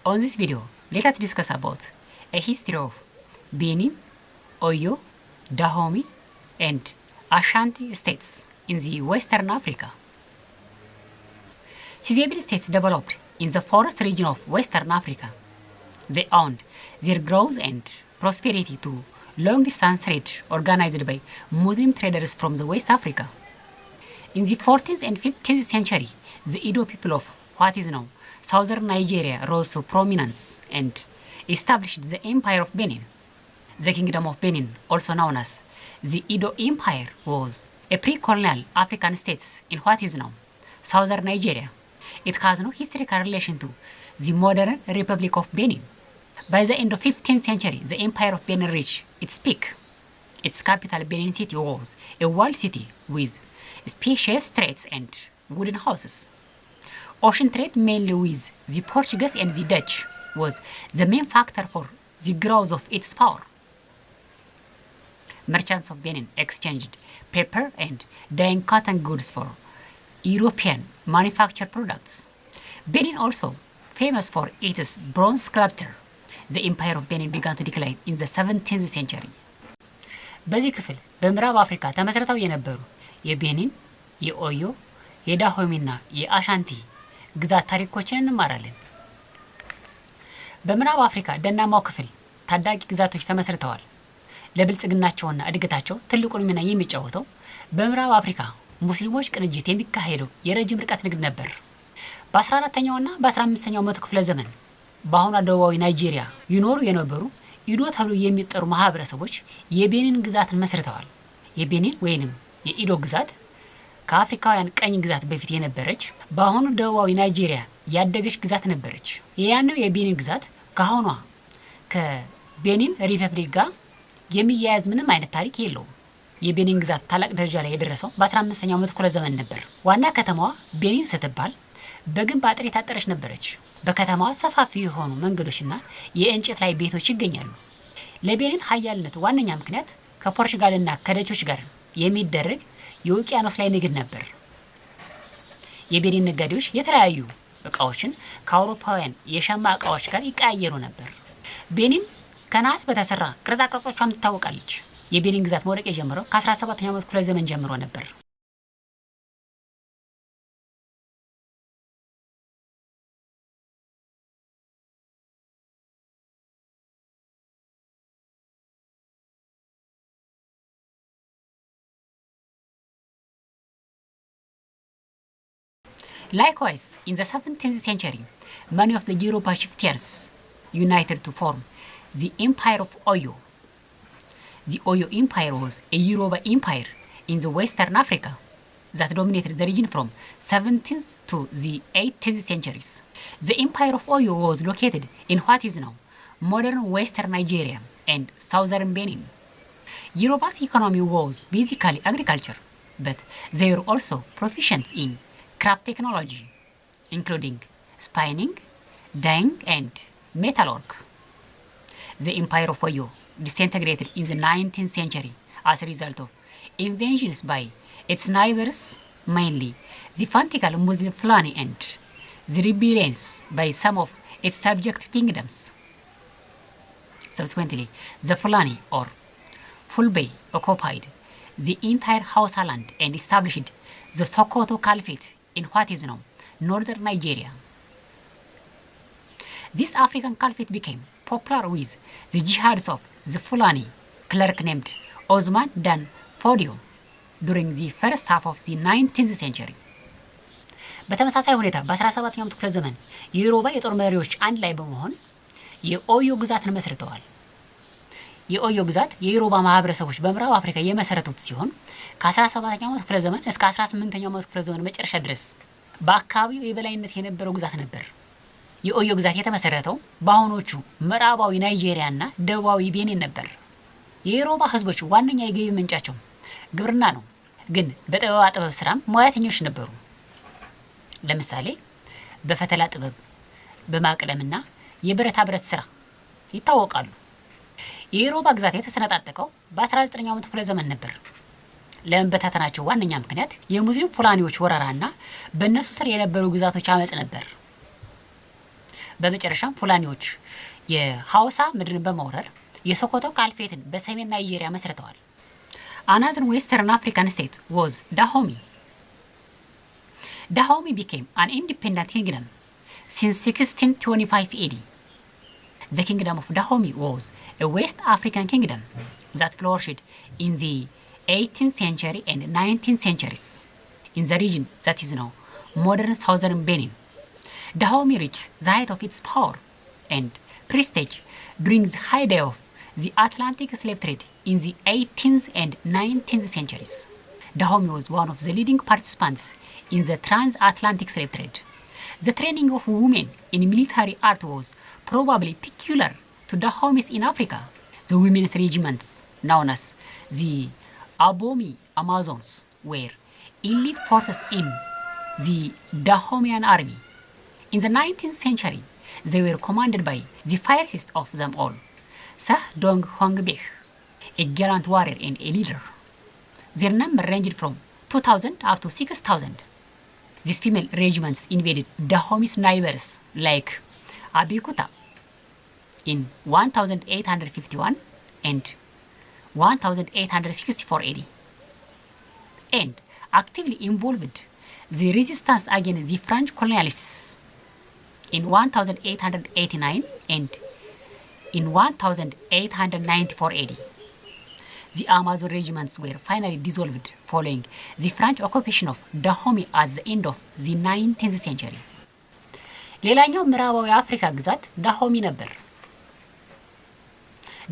On this video, let us discuss about a history of Benin, Oyo, Dahomey, and Ashanti states in the Western Africa. Sizebel states developed in the forest region of Western Africa. They owed their growth and prosperity to long-distance trade organized by Muslim traders from the West Africa. In the 14th and 15th century, the Edo people of what is now southern Nigeria rose to prominence and established the Empire of Benin. The Kingdom of Benin, also known as the Edo Empire, was a pre-colonial African state in what is now southern Nigeria. It has no historical relation to the modern Republic of Benin. By the end of 15th century, the Empire of Benin reached its peak. Its capital, Benin City, was a walled city with spacious streets and wooden houses. Ocean trade, mainly with the Portuguese and the Dutch, was the main factor for the growth of its power. Merchants of Benin exchanged paper and dyeing cotton goods for European manufactured products. Benin also famous for its bronze sculpture. The Empire of Benin began to decline in the 17th century. በዚህ ክፍል በምዕራብ አፍሪካ ተመስርተው የነበሩ የቤኒን፣ የኦዮ፣ የዳሆሚና የአሻንቲ ግዛት ታሪኮችን እንማራለን። በምዕራብ አፍሪካ ደናማው ክፍል ታዳጊ ግዛቶች ተመስርተዋል። ለብልጽግናቸውና እድገታቸው ትልቁን ሚና የሚጫወተው በምዕራብ አፍሪካ ሙስሊሞች ቅንጅት የሚካሄደው የረጅም ርቀት ንግድ ነበር። በ14ኛውና በ15ኛው መቶ ክፍለ ዘመን በአሁኗ ደቡባዊ ናይጄሪያ ይኖሩ የነበሩ ኢዶ ተብሎ የሚጠሩ ማህበረሰቦች የቤኒን ግዛትን መስርተዋል። የቤኒን ወይንም የኢዶ ግዛት ከአፍሪካውያን ቀኝ ግዛት በፊት የነበረች በአሁኑ ደቡባዊ ናይጄሪያ ያደገች ግዛት ነበረች። ያኛው የቤኒን ግዛት ከአሁኗ ከቤኒን ሪፐብሊክ ጋር የሚያያዝ ምንም አይነት ታሪክ የለውም። የቤኒን ግዛት ታላቅ ደረጃ ላይ የደረሰው በ15ኛው መቶ ክፍለ ዘመን ነበር። ዋና ከተማዋ ቤኒን ስትባል በግንብ አጥር የታጠረች ነበረች። በከተማዋ ሰፋፊ የሆኑ መንገዶችና የእንጨት ላይ ቤቶች ይገኛሉ። ለቤኒን ሀያልነት ዋነኛ ምክንያት ከፖርቹጋልና ከደቾች ጋር የሚደረግ የውቅያኖስ ላይ ንግድ ነበር። የቤኒን ነጋዴዎች የተለያዩ እቃዎችን ከአውሮፓውያን የሸማ እቃዎች ጋር ይቀያየሩ ነበር። ቤኒን ከነሐስ በተሰራ ቅርጻ ቅርጾቿም ትታወቃለች። የቤኒን ግዛት መውደቅ የጀመረው ከ17ኛው መቶ ክፍለ ዘመን ጀምሮ ነበር። Likewise, in the 17th century, many of the Yoruba chieftains united to form the Empire of Oyo. The Oyo Empire was a Yoruba empire in the Western Africa that dominated the region from 17th to the 18th centuries. The Empire of Oyo was located in what is now modern Western Nigeria and southern Benin. Yoruba's economy was basically agriculture, but they were also proficient in craft technology, including spinning, dyeing, and metalwork. The Empire of Oyo disintegrated in the 19th century as a result of invasions by its neighbors, mainly the fanatical Muslim Fulani, and the rebellions by some of its subject kingdoms. Subsequently, the Fulani or Fulbe occupied the entire Hausa land and established the Sokoto Caliphate in what is now northern Nigeria. This African Caliphate became popular with the jihads of the Fulani cleric named Osman Dan Fodio during the first half of the 19th century. በተመሳሳይ ሁኔታ በ17ኛው መቶ ክፍለ ዘመን የዮሩባ የጦር መሪዎች አንድ ላይ በመሆን የኦዮ ግዛትን መስርተዋል። የኦዮ ግዛት የዮሩባ ማህበረሰቦች በምዕራብ አፍሪካ የመሰረቱት ሲሆን ከ17ኛው መቶ ክፍለ ዘመን እስከ 18ኛው መቶ ክፍለ ዘመን መጨረሻ ድረስ በአካባቢው የበላይነት የነበረው ግዛት ነበር። የኦዮ ግዛት የተመሰረተው በአሁኖቹ ምዕራባዊ ናይጄሪያና ደቡባዊ ቤኒን ነበር። የዮሩባ ህዝቦች ዋነኛ የገቢ ምንጫቸው ግብርና ነው፣ ግን በጥበብ ስራም ሙያተኞች ነበሩ። ለምሳሌ በፈተላ ጥበብ፣ በማቅለምና የብረታ ብረት ስራ ይታወቃሉ። የዮሩባ ግዛት የተሰነጣጠቀው በ19ኛው መቶ ክፍለ ዘመን ነበር። ለመበታተናቸው ዋነኛ ምክንያት የሙስሊም ፉላኒዎች ወረራና በእነሱ ስር የነበሩ ግዛቶች አመጽ ነበር። በመጨረሻም ፉላኒዎች የሐውሳ ምድርን በመውረር የሶኮቶ ካልፌትን በሰሜን ናይጄሪያ መስርተዋል። Another Western African state was Dahomey. Dahomey became an independent kingdom since 1625 AD. The kingdom of Dahomey was a West African kingdom that flourished in the 18th century and 19th centuries in the region that is now modern southern Benin. Dahomey reached the height of its power and prestige during the heyday of the Atlantic slave trade in the 18th and 19th centuries. Dahomey was one of the leading participants in the transatlantic slave trade. The training of women in military art was probably peculiar to Dahomeys in Africa. The women's regiments, known as the Abomi Amazons, were elite forces in the Dahomeyan army. In the 19th century, they were commanded by the fiercest of them all, Sah Dong Huangbech, a gallant warrior and a leader. Their number ranged from 2,000 up to 6,000. These female regiments invaded Dahomey's neighbors like Abeokuta in 1851 and 1864 AD, and actively involved the resistance against the French colonialists in 1889 and in 1894 AD. The Amazon regiments were finally dissolved following the French occupation of Dahomey at the end of the 19th century. ሌላኛው ምዕራባዊ የአፍሪካ ግዛት ዳሆሚ ነበር።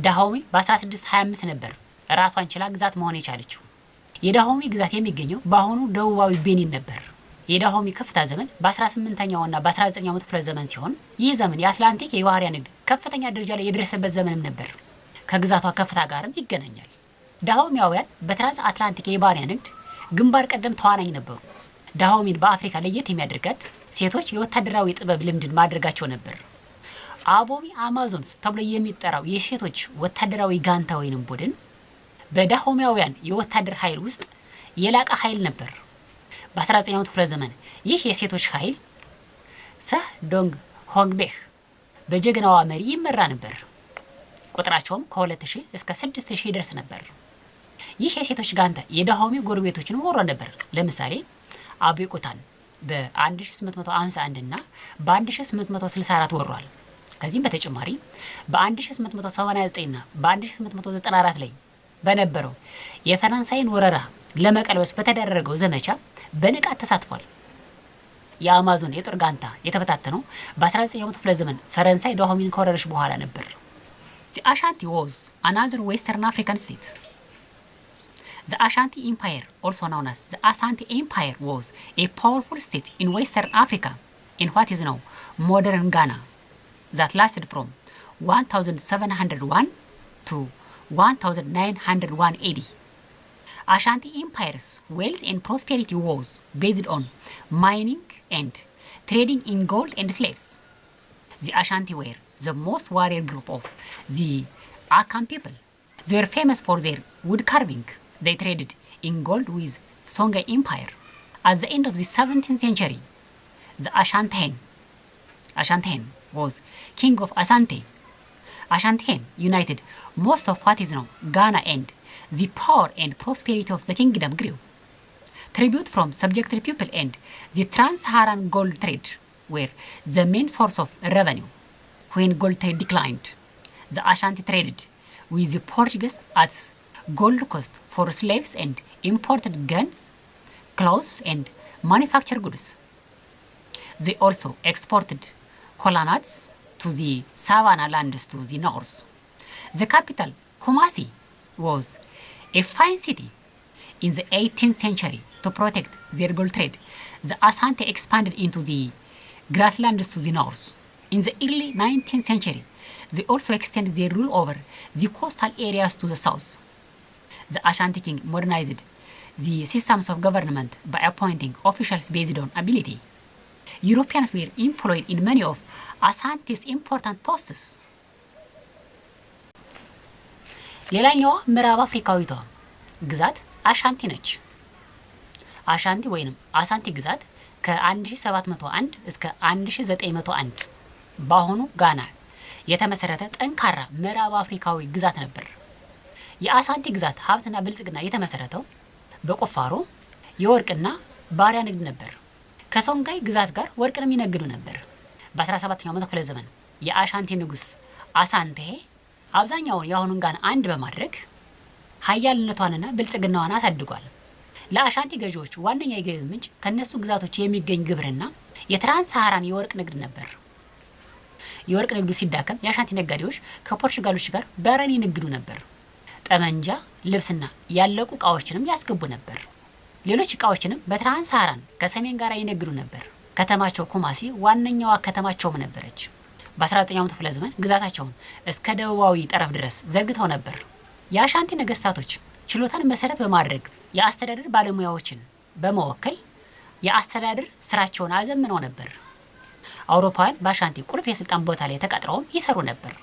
ዳሆሚ በ1625 ነበር ራሷን ችላ ግዛት መሆን የቻለችው። የዳሆሚ ግዛት የሚገኘው በአሁኑ ደቡባዊ ቤኒን ነበር። የዳሆሚ ከፍታ ዘመን በ18ኛውና በ19ኛው መቶ ክፍለ ዘመን ሲሆን ይህ ዘመን የአትላንቲክ የባህሪያ ንግድ ከፍተኛ ደረጃ ላይ የደረሰበት ዘመንም ነበር። ከግዛቷ ከፍታ ጋርም ይገናኛል። ዳሆሚያውያን በትራንስ አትላንቲክ የባህሪያ ንግድ ግንባር ቀደም ተዋናኝ ነበሩ። ዳሆሚን በአፍሪካ ለየት የሚያደርጋት ሴቶች የወታደራዊ ጥበብ ልምድን ማድረጋቸው ነበር። አቦሚ አማዞንስ ተብሎ የሚጠራው የሴቶች ወታደራዊ ጋንታ ወይንም ቡድን በዳሆሚያውያን የወታደር ኃይል ውስጥ የላቀ ኃይል ነበር። በ19ኛው ክፍለ ዘመን ይህ የሴቶች ኃይል ሰህ ዶንግ ሆንግቤህ በጀግናዋ መሪ ይመራ ነበር። ቁጥራቸውም ከ2000 እስከ 6000 ይደርስ ነበር። ይህ የሴቶች ጋንታ የዳሆሚ ጎረቤቶችን ወሮ ነበር። ለምሳሌ አቤቁታን በ1851 እና በ1864 ወሯል። ከዚህም በተጨማሪ በ1889 እና በ1894 ላይ በነበረው የፈረንሳይን ወረራ ለመቀልበስ በተደረገው ዘመቻ በንቃት ተሳትፏል። የአማዞን የጦር ጋንታ የተበታተነው በ19ኛው ክፍለ ዘመን ፈረንሳይ ዳሆሚን ከወረረች በኋላ ነበር። The Ashanti was another Western African state. The Ashanti Empire, also known as the Asante Empire, was a powerful state in Western Africa in what is now modern Ghana that lasted from 1701 to 1901 AD. Ashanti Empire's wealth and prosperity was based on mining and trading in gold and slaves. The Ashanti were the most warrior group of the Akan people. They were famous for their wood carving. They traded in gold with Songhai Empire. At the end of the 17th century, the Ashanti was king of Asante. Ashanti united most of what is now Ghana, and the power and prosperity of the kingdom grew. Tribute from subjected people and the trans-Saharan gold trade were the main source of revenue. When gold trade declined, the Ashanti traded with the Portuguese at gold cost for slaves and imported guns, clothes, and manufactured goods. They also exported kola nuts to the savanna lands to the north. The capital, Kumasi, was a fine city. In the 18th century, to protect their gold trade, the Asante expanded into the grasslands to the north. In the early 19th century, they also extended their rule over the coastal areas to the south. The Ashanti king modernized the systems of government by appointing officials based on ability. Europeans were employed in many of Asante's important posts. ሌላኛዋ ምዕራብ አፍሪካዊቷ ግዛት አሻንቲ ነች። አሻንቲ ወይንም አሳንቲ ግዛት ከ1701 እስከ 1901 በአሁኑ ጋና የተመሰረተ ጠንካራ ምዕራብ አፍሪካዊ ግዛት ነበር። የአሳንቲ ግዛት ሀብትና ብልጽግና የተመሰረተው በቁፋሮ የወርቅና ባሪያ ንግድ ነበር። ከሶንጋይ ግዛት ጋር ወርቅንም ይነግዱ ነበር። በ17ኛው መቶ ክፍለ ዘመን የአሻንቲ ንጉስ አሳንቴ አብዛኛውን የአሁኑን ጋና አንድ በማድረግ ሀያልነቷንና ብልጽግናዋን አሳድጓል። ለአሻንቲ ገዢዎች ዋነኛ የገቢ ምንጭ ከነሱ ግዛቶች የሚገኝ ግብርና የትራንስ ሳሃራን የወርቅ ንግድ ነበር። የወርቅ ንግዱ ሲዳከም የአሻንቲ ነጋዴዎች ከፖርቹጋሎች ጋር በረን ይነግዱ ነበር። ጠመንጃ፣ ልብስና ያለቁ እቃዎችንም ያስገቡ ነበር። ሌሎች እቃዎችንም በትራንስ ሳሃራን ከሰሜን ጋር ይነግዱ ነበር። ከተማቸው ኩማሲ ዋነኛዋ ከተማቸውም ነበረች። በ19ኛው ክፍለ ዘመን ግዛታቸውን እስከ ደቡባዊ ጠረፍ ድረስ ዘርግተው ነበር። የአሻንቲ ነገስታቶች ችሎታን መሰረት በማድረግ የአስተዳደር ባለሙያዎችን በመወከል የአስተዳደር ስራቸውን አዘምነው ነበር። አውሮፓውያን በአሻንቲ ቁልፍ የስልጣን ቦታ ላይ ተቀጥረውም ይሰሩ ነበር።